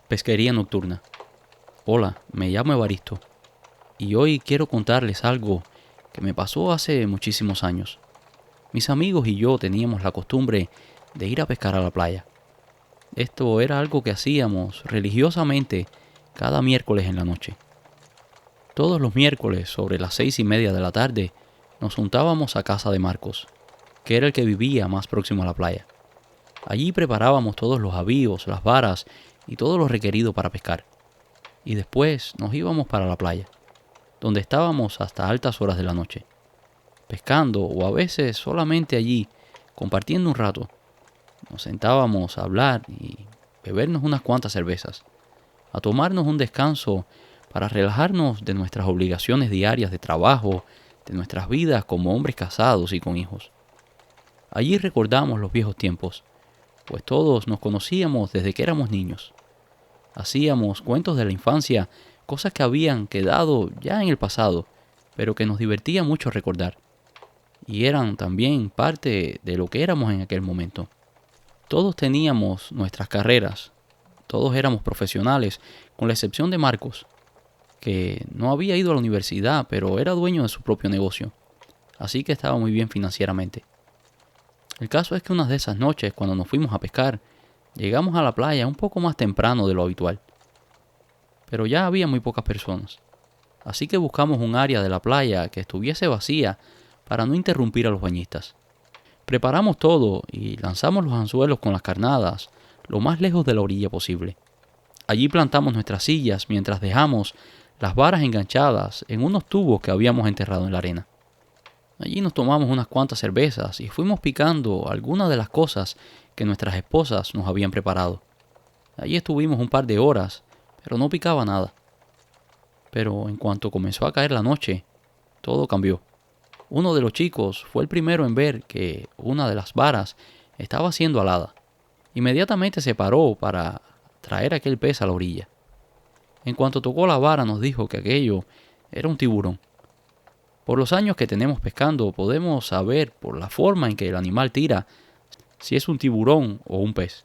Pesquería nocturna. Hola, me llamo Evaristo y hoy quiero contarles algo que me pasó hace muchísimos años. Mis amigos y yo teníamos la costumbre de ir a pescar a la playa. Esto era algo que hacíamos religiosamente cada miércoles en la noche. Todos los miércoles, sobre las 6:30 de la tarde, nos juntábamos a casa de Marcos, que era el que vivía más próximo a la playa. Allí preparábamos todos los avíos, las varas y todo lo requerido para pescar. Y después nos íbamos para la playa, donde estábamos hasta altas horas de la noche, pescando o a veces solamente allí, compartiendo un rato. Nos sentábamos a hablar y bebernos unas cuantas cervezas, a tomarnos un descanso para relajarnos de nuestras obligaciones diarias de trabajo, de nuestras vidas como hombres casados y con hijos. Allí recordamos los viejos tiempos, pues todos nos conocíamos desde que éramos niños. Hacíamos cuentos de la infancia, cosas que habían quedado ya en el pasado, pero que nos divertía mucho recordar. Y eran también parte de lo que éramos en aquel momento. Todos teníamos nuestras carreras, todos éramos profesionales, con la excepción de Marcos, que no había ido a la universidad, pero era dueño de su propio negocio, así que estaba muy bien financieramente. El caso es que una de esas noches, cuando nos fuimos a pescar, llegamos a la playa un poco más temprano de lo habitual, pero ya había muy pocas personas, así que buscamos un área de la playa que estuviese vacía para no interrumpir a los bañistas. Preparamos todo y lanzamos los anzuelos con las carnadas lo más lejos de la orilla posible. Allí plantamos nuestras sillas mientras dejamos las varas enganchadas en unos tubos que habíamos enterrado en la arena. Allí nos tomamos unas cuantas cervezas y fuimos picando algunas de las cosas que nuestras esposas nos habían preparado. Allí estuvimos un par de horas, pero no picaba nada. Pero en cuanto comenzó a caer la noche, todo cambió. Uno de los chicos fue el primero en ver que una de las varas estaba siendo alada. Inmediatamente se paró para traer aquel pez a la orilla. En cuanto tocó la vara nos dijo que aquello era un tiburón. Por los años que tenemos pescando podemos saber por la forma en que el animal tira si es un tiburón o un pez.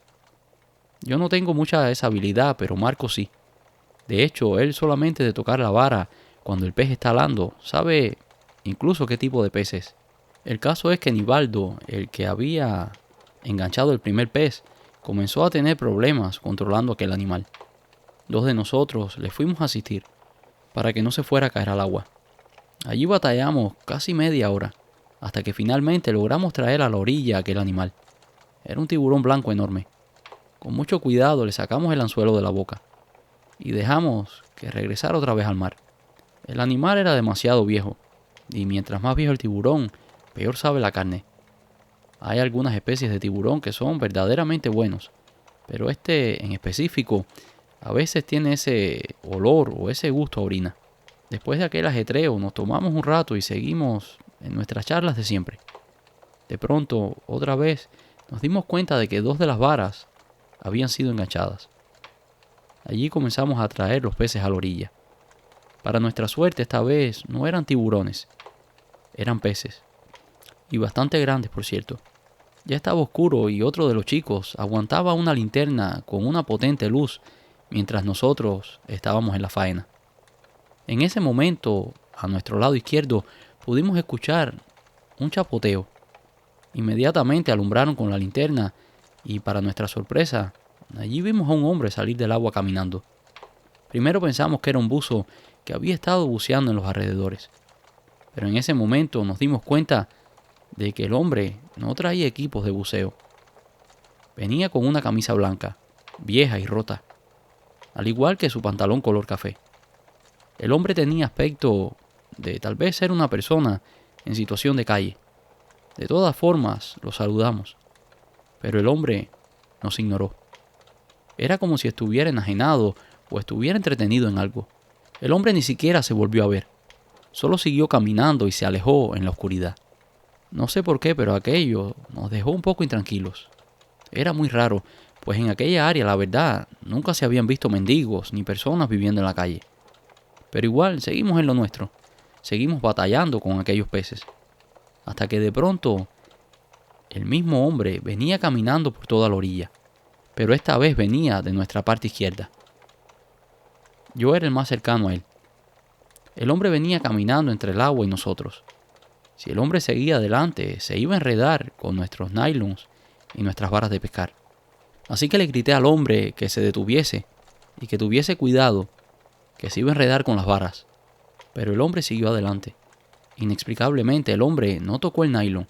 Yo no tengo mucha esa habilidad, pero Marco sí. De hecho, él solamente de tocar la vara cuando el pez está alando sabe incluso qué tipo de pez es. El caso es que Nivaldo, el que había enganchado el primer pez, comenzó a tener problemas controlando aquel animal. Dos de nosotros le fuimos a asistir para que no se fuera a caer al agua. Allí batallamos casi media hora, hasta que finalmente logramos traer a la orilla aquel animal. Era un tiburón blanco enorme. Con mucho cuidado le sacamos el anzuelo de la boca y dejamos que regresara otra vez al mar. El animal era demasiado viejo, y mientras más viejo el tiburón, peor sabe la carne. Hay algunas especies de tiburón que son verdaderamente buenos, pero este en específico a veces tiene ese olor o ese gusto a orina. Después de aquel ajetreo nos tomamos un rato y seguimos en nuestras charlas de siempre. De pronto, otra vez, nos dimos cuenta de que dos de las varas habían sido enganchadas. Allí comenzamos a traer los peces a la orilla. Para nuestra suerte esta vez no eran tiburones, eran peces. Y bastante grandes, por cierto. Ya estaba oscuro y otro de los chicos aguantaba una linterna con una potente luz mientras nosotros estábamos en la faena. En ese momento, a nuestro lado izquierdo, pudimos escuchar un chapoteo. Inmediatamente alumbraron con la linterna y, para nuestra sorpresa, allí vimos a un hombre salir del agua caminando. Primero pensamos que era un buzo que había estado buceando en los alrededores, pero en ese momento nos dimos cuenta de que el hombre no traía equipos de buceo. Venía con una camisa blanca, vieja y rota, al igual que su pantalón color café. El hombre tenía aspecto de tal vez ser una persona en situación de calle. De todas formas, lo saludamos, pero el hombre nos ignoró. Era como si estuviera enajenado o estuviera entretenido en algo. El hombre ni siquiera se volvió a ver. Solo siguió caminando y se alejó en la oscuridad. No sé por qué, pero aquello nos dejó un poco intranquilos. Era muy raro, pues en aquella área, la verdad, nunca se habían visto mendigos ni personas viviendo en la calle. Pero igual, seguimos en lo nuestro. Seguimos batallando con aquellos peces. Hasta que de pronto, el mismo hombre venía caminando por toda la orilla. Pero esta vez venía de nuestra parte izquierda. Yo era el más cercano a él. El hombre venía caminando entre el agua y nosotros. Si el hombre seguía adelante, se iba a enredar con nuestros nylons y nuestras varas de pescar. Así que le grité al hombre que se detuviese y que tuviese cuidado, que se iba a enredar con las varas. Pero el hombre siguió adelante. Inexplicablemente el hombre no tocó el nylon.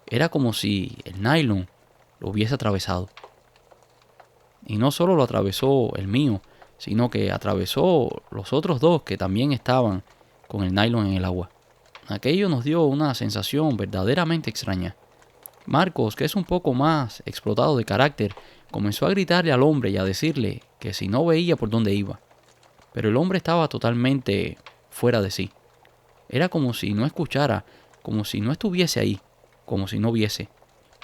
Era como si el nylon lo hubiese atravesado. Y no solo lo atravesó el mío, sino que atravesó los otros dos que también estaban con el nylon en el agua. Aquello nos dio una sensación verdaderamente extraña. Marcos, que es un poco más explotado de carácter, comenzó a gritarle al hombre y a decirle que si no veía por dónde iba. Pero el hombre estaba totalmente fuera de sí. Era como si no escuchara, como si no estuviese ahí, como si no viese.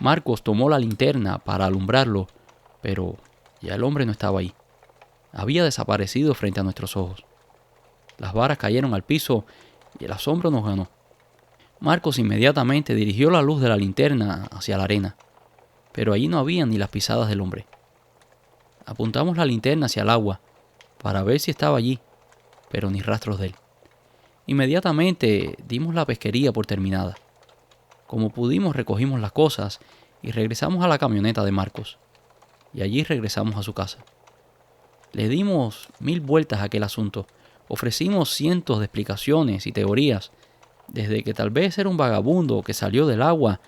Marcos tomó la linterna para alumbrarlo, pero ya el hombre no estaba ahí. Había desaparecido frente a nuestros ojos. Las varas cayeron al piso y el asombro nos ganó. Marcos inmediatamente dirigió la luz de la linterna hacia la arena, pero allí no había ni las pisadas del hombre. Apuntamos la linterna hacia el agua para ver si estaba allí, pero ni rastros de él. Inmediatamente dimos la pesquería por terminada. Como pudimos recogimos las cosas y regresamos a la camioneta de Marcos, y allí regresamos a su casa. Le dimos 1000 vueltas a aquel asunto, ofrecimos cientos de explicaciones y teorías, desde que tal vez era un vagabundo que salió del agua,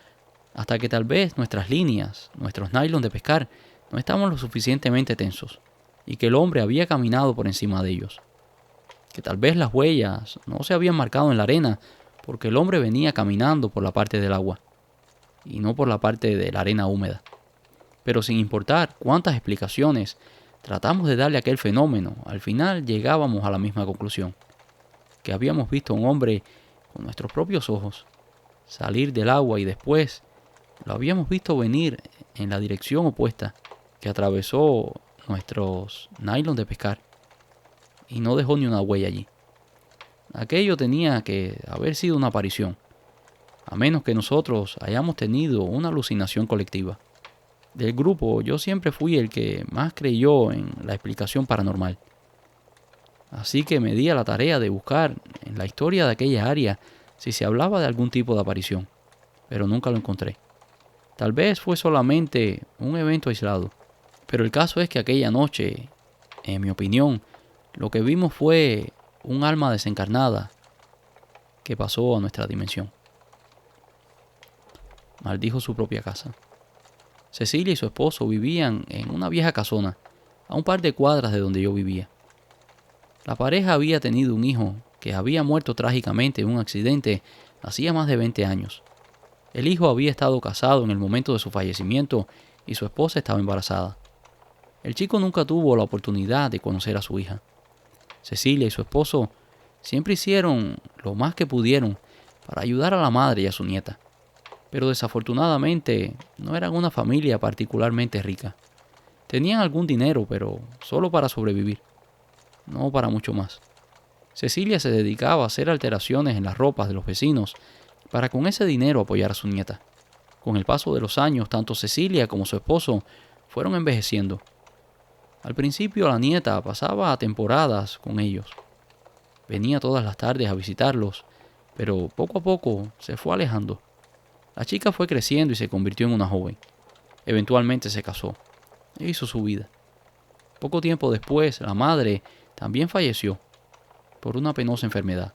hasta que tal vez nuestras líneas, nuestros nylon de pescar, no estaban lo suficientemente tensos, y que el hombre había caminado por encima de ellos. Que tal vez las huellas no se habían marcado en la arena, porque el hombre venía caminando por la parte del agua, y no por la parte de la arena húmeda. Pero sin importar cuántas explicaciones tratamos de darle a aquel fenómeno, al final llegábamos a la misma conclusión, que habíamos visto a un hombre con nuestros propios ojos salir del agua y después lo habíamos visto venir en la dirección opuesta, que atravesó nuestros nylon de pescar y no dejó ni una huella allí. Aquello tenía que haber sido una aparición, a menos que nosotros hayamos tenido una alucinación colectiva. Del grupo, yo siempre fui el que más creyó en la explicación paranormal. Así que me di a la tarea de buscar en la historia de aquella área si se hablaba de algún tipo de aparición, pero nunca lo encontré. Tal vez fue solamente un evento aislado, pero el caso es que aquella noche, en mi opinión, lo que vimos fue un alma desencarnada que pasó a nuestra dimensión. Maldijo su propia casa. Cecilia y su esposo vivían en una vieja casona, a un par de cuadras de donde yo vivía. La pareja había tenido un hijo que había muerto trágicamente en un accidente hacía más de 20 años. El hijo había estado casado en el momento de su fallecimiento y su esposa estaba embarazada. El chico nunca tuvo la oportunidad de conocer a su hija. Cecilia y su esposo siempre hicieron lo más que pudieron para ayudar a la madre y a su nieta. Pero desafortunadamente no eran una familia particularmente rica. Tenían algún dinero, pero solo para sobrevivir, no para mucho más. Cecilia se dedicaba a hacer alteraciones en las ropas de los vecinos para con ese dinero apoyar a su nieta. Con el paso de los años, tanto Cecilia como su esposo fueron envejeciendo. Al principio la nieta pasaba temporadas con ellos. Venía todas las tardes a visitarlos, pero poco a poco se fue alejando. La chica fue creciendo y se convirtió en una joven. Eventualmente se casó e hizo su vida. Poco tiempo después, la madre también falleció por una penosa enfermedad.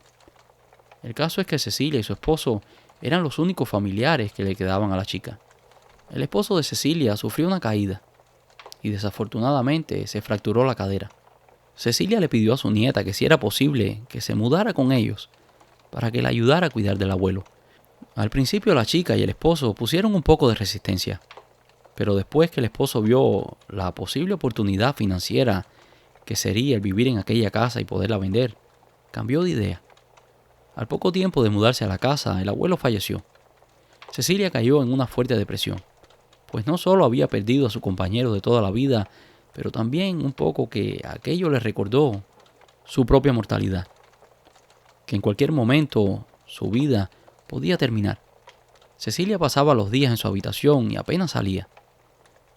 El caso es que Cecilia y su esposo eran los únicos familiares que le quedaban a la chica. El esposo de Cecilia sufrió una caída y desafortunadamente se fracturó la cadera. Cecilia le pidió a su nieta que si era posible que se mudara con ellos para que la ayudara a cuidar del abuelo. Al principio la chica y el esposo pusieron un poco de resistencia, pero después que el esposo vio la posible oportunidad financiera que sería el vivir en aquella casa y poderla vender, cambió de idea. Al poco tiempo de mudarse a la casa, el abuelo falleció. Cecilia cayó en una fuerte depresión, pues no solo había perdido a su compañero de toda la vida, pero también un poco que aquello le recordó su propia mortalidad, que en cualquier momento su vida podía terminar. Cecilia pasaba los días en su habitación y apenas salía.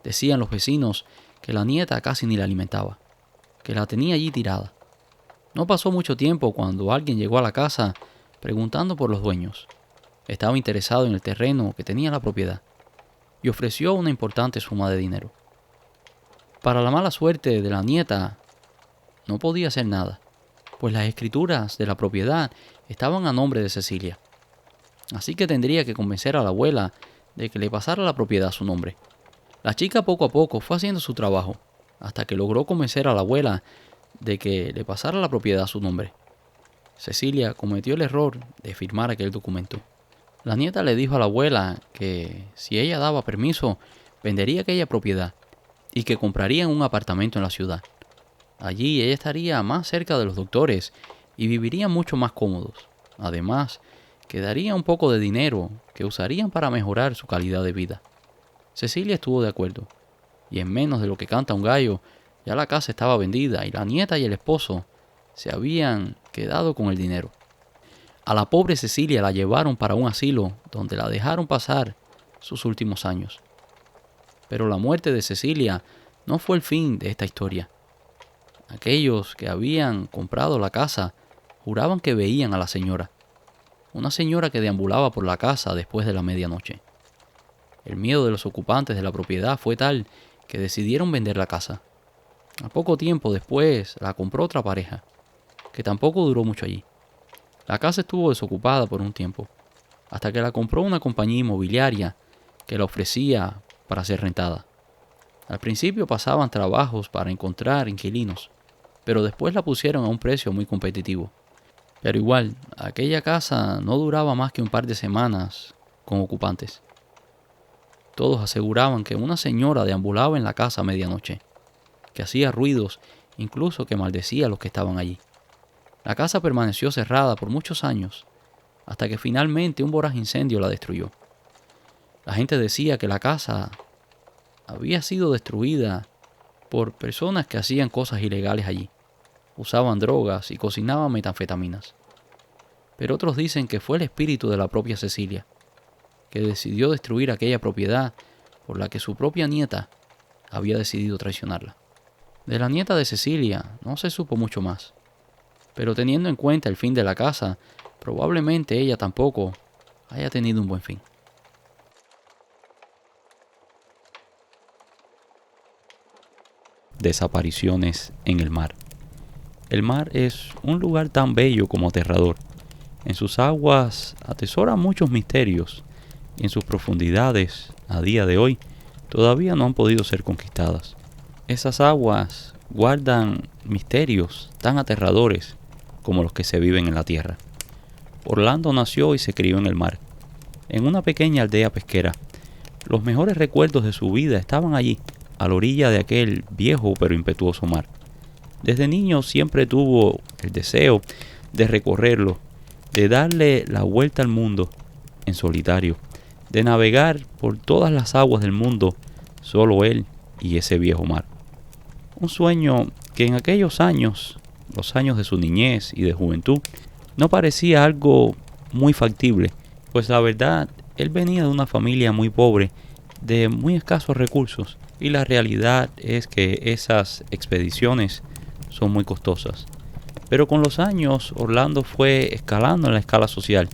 Decían los vecinos que la nieta casi ni la alimentaba, que la tenía allí tirada. No pasó mucho tiempo cuando alguien llegó a la casa preguntando por los dueños. Estaba interesado en el terreno que tenía la propiedad y ofreció una importante suma de dinero. Para la mala suerte de la nieta, no podía hacer nada, pues las escrituras de la propiedad estaban a nombre de Cecilia. Así que tendría que convencer a la abuela de que le pasara la propiedad a su nombre. La chica poco a poco fue haciendo su trabajo, hasta que logró convencer a la abuela de que le pasara la propiedad a su nombre. Cecilia cometió el error de firmar aquel documento. La nieta le dijo a la abuela que si ella daba permiso, vendería aquella propiedad y que comprarían un apartamento en la ciudad. Allí ella estaría más cerca de los doctores y vivirían mucho más cómodos. Además, quedaría un poco de dinero que usarían para mejorar su calidad de vida. Cecilia estuvo de acuerdo, y en menos de lo que canta un gallo, ya la casa estaba vendida y la nieta y el esposo se habían quedado con el dinero. A la pobre Cecilia la llevaron para un asilo donde la dejaron pasar sus últimos años. Pero la muerte de Cecilia no fue el fin de esta historia. Aquellos que habían comprado la casa juraban que veían a la señora, una señora que deambulaba por la casa después de la medianoche. El miedo de los ocupantes de la propiedad fue tal que decidieron vender la casa. A poco tiempo después la compró otra pareja, que tampoco duró mucho allí. La casa estuvo desocupada por un tiempo, hasta que la compró una compañía inmobiliaria que la ofrecía para ser rentada. Al principio pasaban trabajos para encontrar inquilinos, pero después la pusieron a un precio muy competitivo. Pero igual, aquella casa no duraba más que un par de semanas con ocupantes. Todos aseguraban que una señora deambulaba en la casa a medianoche, que hacía ruidos, incluso que maldecía a los que estaban allí. La casa permaneció cerrada por muchos años, hasta que finalmente un voraz incendio la destruyó. La gente decía que la casa había sido destruida por personas que hacían cosas ilegales allí. Usaban drogas y cocinaban metanfetaminas. Pero otros dicen que fue el espíritu de la propia Cecilia, que decidió destruir aquella propiedad por la que su propia nieta había decidido traicionarla. De la nieta de Cecilia no se supo mucho más, pero teniendo en cuenta el fin de la casa, probablemente ella tampoco haya tenido un buen fin. Desapariciones en el mar. El mar es un lugar tan bello como aterrador. En sus aguas atesora muchos misterios y en sus profundidades, a día de hoy, todavía no han podido ser conquistadas. Esas aguas guardan misterios tan aterradores como los que se viven en la tierra. Orlando nació y se crió en el mar, en una pequeña aldea pesquera. Los mejores recuerdos de su vida estaban allí, a la orilla de aquel viejo pero impetuoso mar. Desde niño siempre tuvo el deseo de recorrerlo, de darle la vuelta al mundo en solitario, de navegar por todas las aguas del mundo, solo él y ese viejo mar. Un sueño que en aquellos años, los años de su niñez y de juventud, no parecía algo muy factible, pues la verdad, él venía de una familia muy pobre, de muy escasos recursos, y la realidad es que esas expediciones son muy costosas. Pero con los años, Orlando fue escalando en la escala social,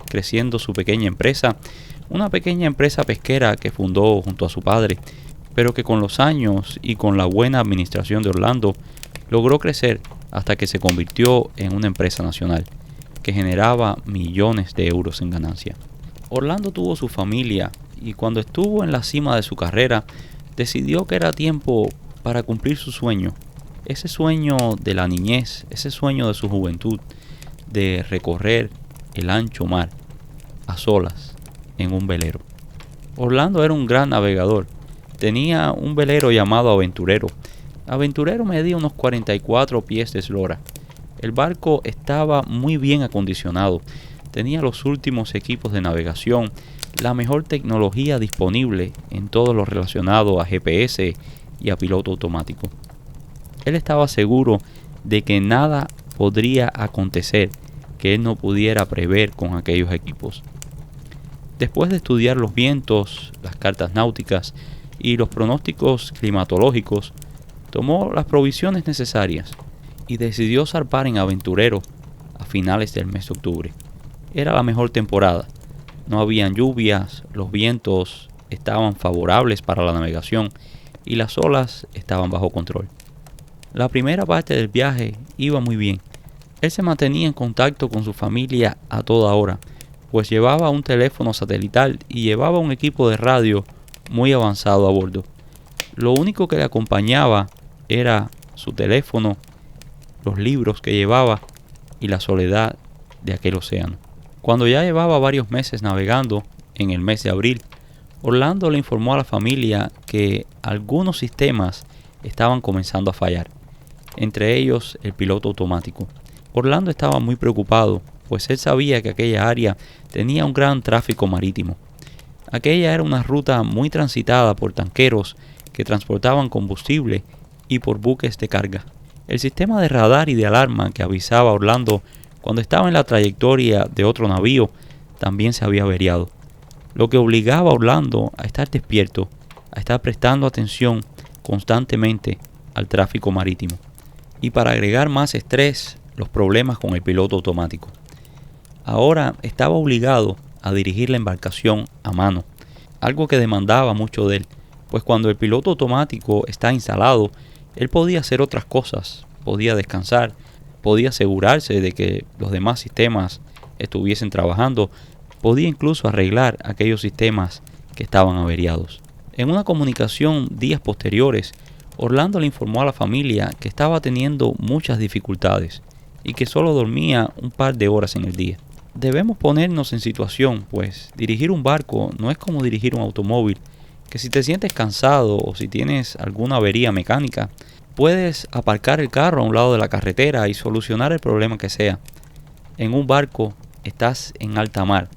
creciendo su pequeña empresa, una pequeña empresa pesquera que fundó junto a su padre, pero que con los años y con la buena administración de Orlando, logró crecer hasta que se convirtió en una empresa nacional, que generaba millones de euros en ganancia. Orlando tuvo su familia y cuando estuvo en la cima de su carrera, decidió que era tiempo para cumplir su sueño. Ese sueño de la niñez, ese sueño de su juventud, de recorrer el ancho mar a solas en un velero. Orlando era un gran navegador. Tenía un velero llamado Aventurero. Aventurero medía unos 44 pies de eslora. El barco estaba muy bien acondicionado. Tenía los últimos equipos de navegación, la mejor tecnología disponible en todo lo relacionado a GPS y a piloto automático. Él estaba seguro de que nada podría acontecer que él no pudiera prever con aquellos equipos. Después de estudiar los vientos, las cartas náuticas y los pronósticos climatológicos, tomó las provisiones necesarias y decidió zarpar en aventurero a finales del mes de octubre. Era la mejor temporada. No habían lluvias, los vientos estaban favorables para la navegación y las olas estaban bajo control. La primera parte del viaje iba muy bien. Él se mantenía en contacto con su familia a toda hora, pues llevaba un teléfono satelital y llevaba un equipo de radio muy avanzado a bordo. Lo único que le acompañaba era su teléfono, los libros que llevaba y la soledad de aquel océano. Cuando ya llevaba varios meses navegando, en el mes de abril, Orlando le informó a la familia que algunos sistemas estaban comenzando a fallar, entre ellos el piloto automático. Orlando estaba muy preocupado, pues él sabía que aquella área tenía un gran tráfico marítimo. Aquella era una ruta muy transitada por tanqueros que transportaban combustible y por buques de carga. El sistema de radar y de alarma que avisaba a Orlando cuando estaba en la trayectoria de otro navío también se había averiado, lo que obligaba a Orlando a estar despierto, a estar prestando atención constantemente al tráfico marítimo. Y para agregar más estrés, los problemas con el piloto automático. Ahora estaba obligado a dirigir la embarcación a mano, algo que demandaba mucho de él, pues cuando el piloto automático está instalado, él podía hacer otras cosas, podía descansar, podía asegurarse de que los demás sistemas estuviesen trabajando, podía incluso arreglar aquellos sistemas que estaban averiados. En una comunicación días posteriores, Orlando le informó a la familia que estaba teniendo muchas dificultades y que solo dormía un par de horas en el día. Debemos ponernos en situación, pues dirigir un barco no es como dirigir un automóvil, que si te sientes cansado o si tienes alguna avería mecánica, puedes aparcar el carro a un lado de la carretera y solucionar el problema que sea. En un barco estás en alta mar,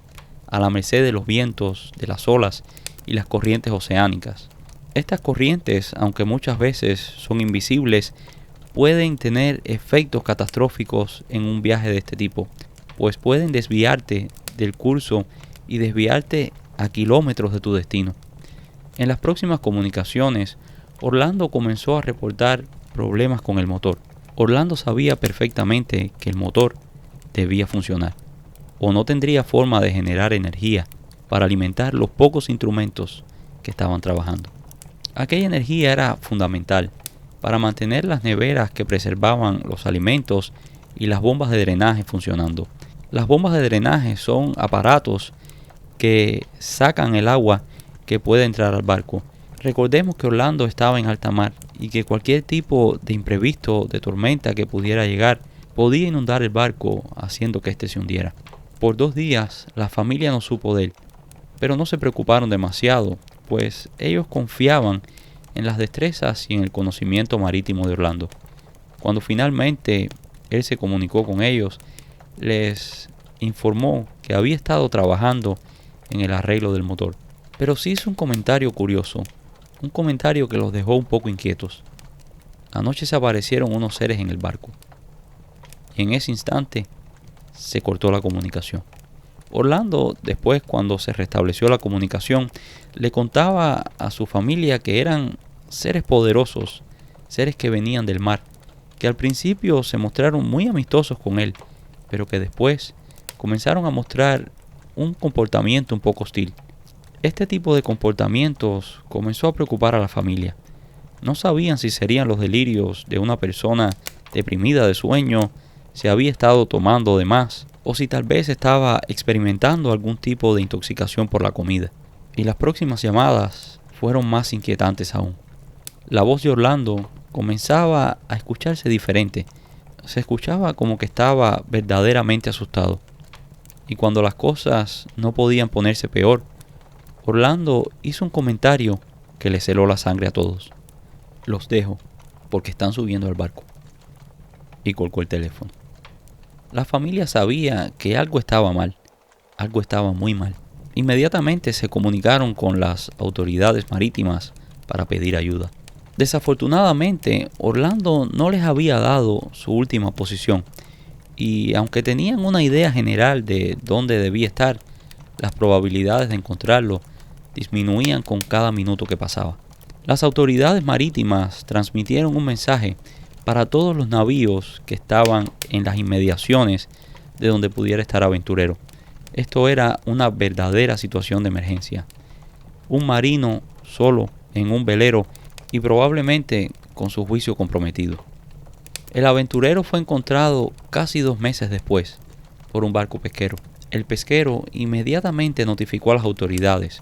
a la merced de los vientos, de las olas y las corrientes oceánicas. Estas corrientes, aunque muchas veces son invisibles, pueden tener efectos catastróficos en un viaje de este tipo, pues pueden desviarte del curso y desviarte a kilómetros de tu destino. En las próximas comunicaciones, Orlando comenzó a reportar problemas con el motor. Orlando sabía perfectamente que el motor debía funcionar, o no tendría forma de generar energía para alimentar los pocos instrumentos que estaban trabajando. Aquella energía era fundamental para mantener las neveras que preservaban los alimentos y las bombas de drenaje funcionando. Las bombas de drenaje son aparatos que sacan el agua que puede entrar al barco. Recordemos que Orlando estaba en alta mar y que cualquier tipo de imprevisto, de tormenta que pudiera llegar, podía inundar el barco haciendo que éste se hundiera. Por 2 días la familia no supo de él, pero no se preocuparon demasiado, pues ellos confiaban en las destrezas y en el conocimiento marítimo de Orlando. Cuando finalmente él se comunicó con ellos, les informó que había estado trabajando en el arreglo del motor. Pero sí hizo un comentario curioso, un comentario que los dejó un poco inquietos. Anoche se aparecieron unos seres en el barco, y en ese instante se cortó la comunicación. Orlando, después, cuando se restableció la comunicación, le contaba a su familia que eran seres poderosos, seres que venían del mar, que al principio se mostraron muy amistosos con él, pero que después comenzaron a mostrar un comportamiento un poco hostil. Este tipo de comportamientos comenzó a preocupar a la familia. No sabían si serían los delirios de una persona deprimida de sueño, si había estado tomando de más, o si tal vez estaba experimentando algún tipo de intoxicación por la comida. Y las próximas llamadas fueron más inquietantes aún. La voz de Orlando comenzaba a escucharse diferente. Se escuchaba como que estaba verdaderamente asustado. Y cuando las cosas no podían ponerse peor, Orlando hizo un comentario que le heló la sangre a todos. Los dejo porque están subiendo al barco. Y colgó el teléfono. La familia sabía que algo estaba mal, algo estaba muy mal. Inmediatamente se comunicaron con las autoridades marítimas para pedir ayuda. Desafortunadamente, Orlando no les había dado su última posición, y aunque tenían una idea general de dónde debía estar, las probabilidades de encontrarlo disminuían con cada minuto que pasaba. Las autoridades marítimas transmitieron un mensaje para todos los navíos que estaban en las inmediaciones de donde pudiera estar Aventurero. Esto era una verdadera situación de emergencia. Un marino solo en un velero y probablemente con su juicio comprometido. El Aventurero fue encontrado casi 2 meses después por un barco pesquero. El pesquero inmediatamente notificó a las autoridades,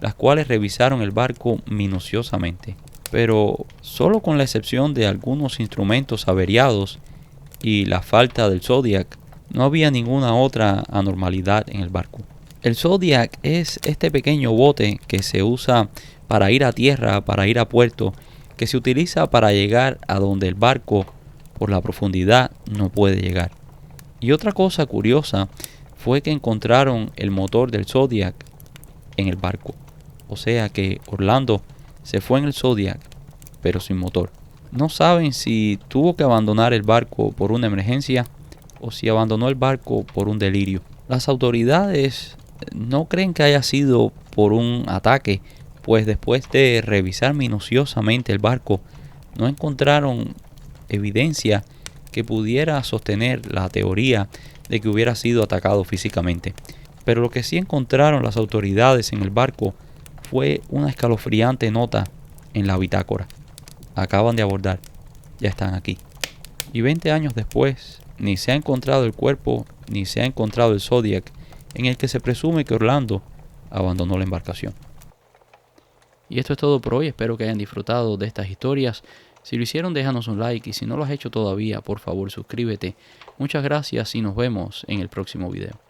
las cuales revisaron el barco minuciosamente, pero solo con la excepción de algunos instrumentos averiados y la falta del Zodiac, no había ninguna otra anormalidad en el barco. El Zodiac es este pequeño bote que se usa para ir a tierra, para ir a puerto, que se utiliza para llegar a donde el barco, por la profundidad, no puede llegar. Y otra cosa curiosa fue que encontraron el motor del Zodiac en el barco. O sea que Orlando se fue en el Zodiac, pero sin motor. No saben si tuvo que abandonar el barco por una emergencia o si abandonó el barco por un delirio. Las autoridades no creen que haya sido por un ataque, pues después de revisar minuciosamente el barco, no encontraron evidencia que pudiera sostener la teoría de que hubiera sido atacado físicamente. Pero lo que sí encontraron las autoridades en el barco fue una escalofriante nota en la bitácora. Acaban de abordar, ya están aquí. Y 20 años después, ni se ha encontrado el cuerpo, ni se ha encontrado el Zodiac, en el que se presume que Orlando abandonó la embarcación. Y esto es todo por hoy, espero que hayan disfrutado de estas historias. Si lo hicieron, déjanos un like y si no lo has hecho todavía, por favor suscríbete. Muchas gracias y nos vemos en el próximo video.